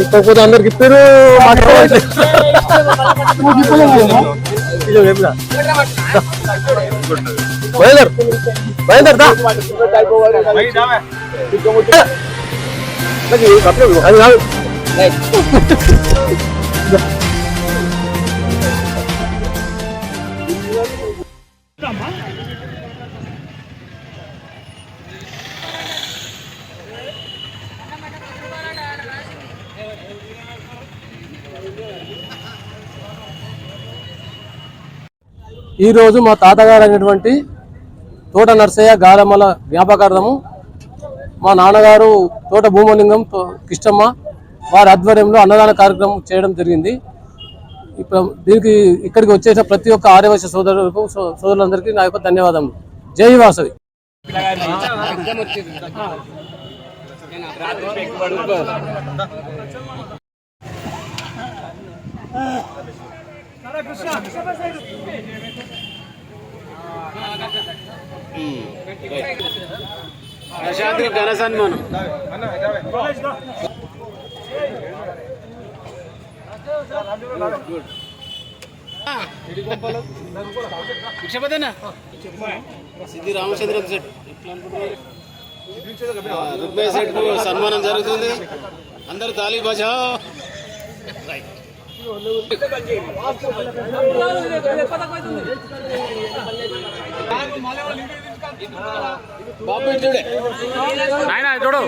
కాకపోతే అందరికి ఇప్పారు బయలుదేరు బయలుదేరుతా అది కాదు ఈరోజు మా తాతగారు అయినటువంటి తోట నర్సయ్య గారమ్మల జ్ఞాపకార్థము మా నాన్నగారు తోట భూమలింగం కిష్టమ్మ వారి ఆధ్వర్యంలో అన్నదాన కార్యక్రమం చేయడం జరిగింది. ఇప్పుడు దీనికి ఇక్కడికి వచ్చేసిన ప్రతి ఒక్క ఆర్యవైశ్య సోదరులందరికీ నా యొక్క ధన్యవాదములు. జై వాసవి. ప్రశాంత్ ఘన సన్మానం. భిక్షపదేనా సిద్ధి రామచంద్ర సెట్ రుక్మయ్య సెట్ కు సన్మానం జరుగుతుంది. అందరూ తాళీ బజా. బాబు చూడే ఆయన చూడు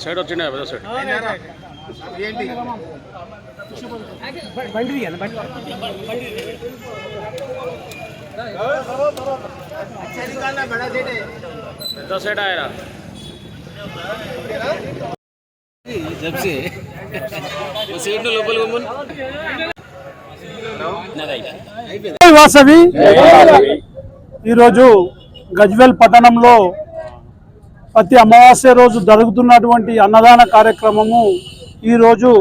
సైడ్ వచ్చిండే పెద్ద సైడ్ పెద్ద సైడ్ ఆయరా జబ్సే సైడ్ లోపల వాసవి. ఈరోజు గజ్వేల్ పట్టణంలో ప్రతి అమావాస్య రోజు జరుగుతున్నటువంటి అన్నదాన కార్యక్రమము ఈరోజు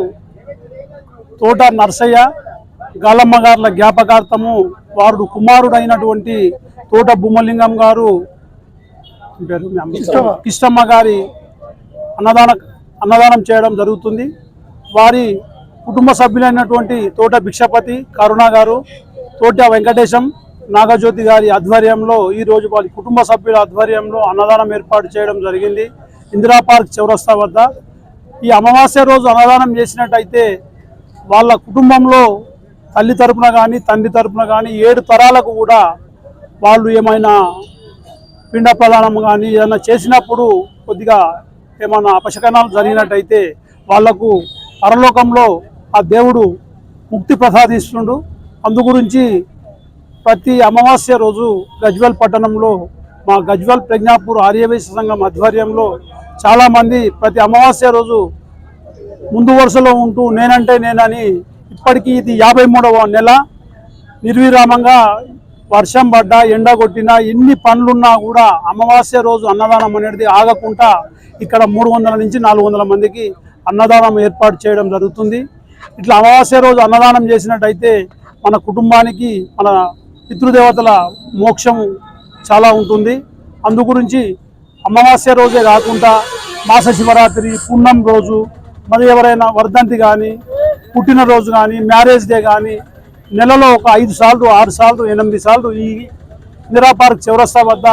తోట నర్సయ్య గాలమ్మ గారుల జ్ఞాపకార్థము వారు కుమారుడైనటువంటి తోట భూమలింగం గారు కిష్టమ్మ గారి అన్నదానం చేయడం జరుగుతుంది. వారి కుటుంబ సభ్యులైనటువంటి తోట భిక్షపతి కరుణ గారు, తోట వెంకటేశం నాగజ్యోతి గారి ఆధ్వర్యంలో ఈరోజు వారి కుటుంబ సభ్యుల ఆధ్వర్యంలో అన్నదానం ఏర్పాటు చేయడం జరిగింది ఇందిరా పార్క్ చౌరస్తా వద్ద. ఈ అమావాస్య రోజు అన్నదానం చేసినట్టయితే వాళ్ళ కుటుంబంలో తల్లి తరపున కానీ తండ్రి తరపున కానీ 7 తరాలకు కూడా వాళ్ళు ఏమైనా పిండ ప్రదానం కానీ ఏదైనా చేసినప్పుడు కొద్దిగా ఏమైనా అపశకనాలు జరిగినట్టయితే వాళ్లకు పరలోకంలో ఆ దేవుడు ముక్తి ప్రసాదిస్తుండు. అందుగురించి ప్రతి అమావాస్య రోజు గజ్వేల్ పట్టణంలో మా గజ్వేల్ ప్రజ్ఞాపూర్ ఆర్యవైశ్య సంఘం ఆధ్వర్యంలో చాలామంది ప్రతి అమావాస్య రోజు ముందు వరుసలో ఉంటూ నేనంటే నేనని ఇప్పటికీ ఇది 53వ నెల నిర్విరామంగా వర్షం పడ్డా ఎండ కొట్టినా ఎన్ని పనులున్నా కూడా అమావాస్య రోజు అన్నదానం అనేది ఆగకుండా ఇక్కడ 300 నుంచి 400 మందికి అన్నదానం ఏర్పాటు చేయడం జరుగుతుంది. ఇట్లా అమావాస్య రోజు అన్నదానం చేసినట్టయితే మన కుటుంబానికి మన పితృదేవతల మోక్షం చాలా ఉంటుంది. అందుగురించి అమావాస్య రోజే కాకుండా మాస శివరాత్రి, పున్నం రోజు, మరి ఎవరైనా వర్ధంతి కానీ, పుట్టినరోజు కానీ, మ్యారేజ్ డే కానీ నెలలో ఒక 5 సార్లు 6 సార్లు 8 సార్లు ఈ ఇందిరా పార్క్ చౌరస్తా వద్ద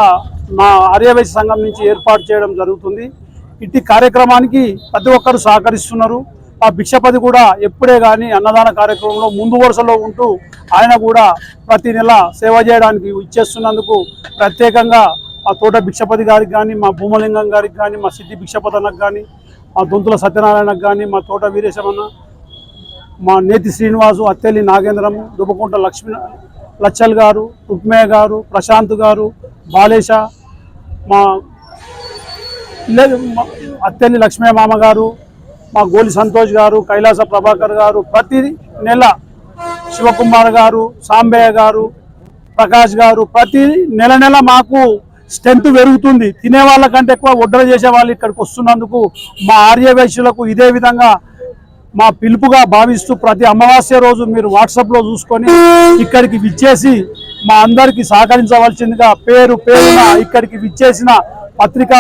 మా ఆర్యవైశ్య సంఘం నుంచి ఏర్పాటు చేయడం జరుగుతుంది. ఇట్టి కార్యక్రమానికి ప్రతి ఒక్కరు సహకరిస్తున్నారు. ఆ భిక్షపతి కూడా ఎప్పుడే కానీ అన్నదాన కార్యక్రమంలో ముందు వరుసలో ఉంటూ ఆయన కూడా ప్రతి నెల సేవ చేయడానికి ఇచ్చేస్తున్నందుకు ప్రత్యేకంగా మా తోట భిక్షపతి గారికి కానీ, మా భూమలింగం గారికి కానీ, మా సిద్ధి భిక్షపతనకు కానీ, మా దొంతుల సత్యనారాయణకు కానీ, మా తోట వీరేశమన్న, మా నేతి శ్రీనివాసు, అత్తెల్లి నాగేంద్రము, దుబ్బకుంట లచ్చల్ గారు, రుక్మయ్య గారు, ప్రశాంత్ గారు, బాలేశ, మా అత్తెల్లి లక్ష్మయ్య మామ గారు, మా గోలి సంతోష్ గారు, కైలాస ప్రభాకర్ గారు, ప్రతి నెల శివకుమార్ గారు, సాంబయ్య గారు, ప్రకాష్ గారు, ప్రతి నెల మాకు స్ట్రెంత్ పెరుగుతుంది. తినే వాళ్ళకంటే ఎక్కువ ఒడ్డర చేసే వాళ్ళు ఇక్కడికి వస్తున్నందుకు మా ఆర్యవైశ్యులకు ఇదే విధంగా మా పిలుపుగా భావిస్తూ ప్రతి అమావాస్య రోజు మీరు వాట్సాప్లో చూసుకొని ఇక్కడికి విచ్చేసి మా అందరికి సహకరించవలసిందిగా పేరు పేరున ఇక్కడికి విచ్చేసిన పత్రికా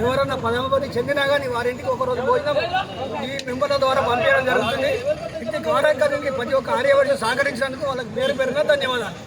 ఎవరన్నా పదమతి చెందినా కానీ వారింటికి ఒక రోజు భోజనం ఈ మెంబర్ల ద్వారా పంపించడం జరుగుతుంది. ఇంటి కార్యక్రమానికి ప్రతి ఒక్క ఆర్యవర్గం సహకరించినందుకు వాళ్ళకి పేరు పేరుగా ధన్యవాదాలు.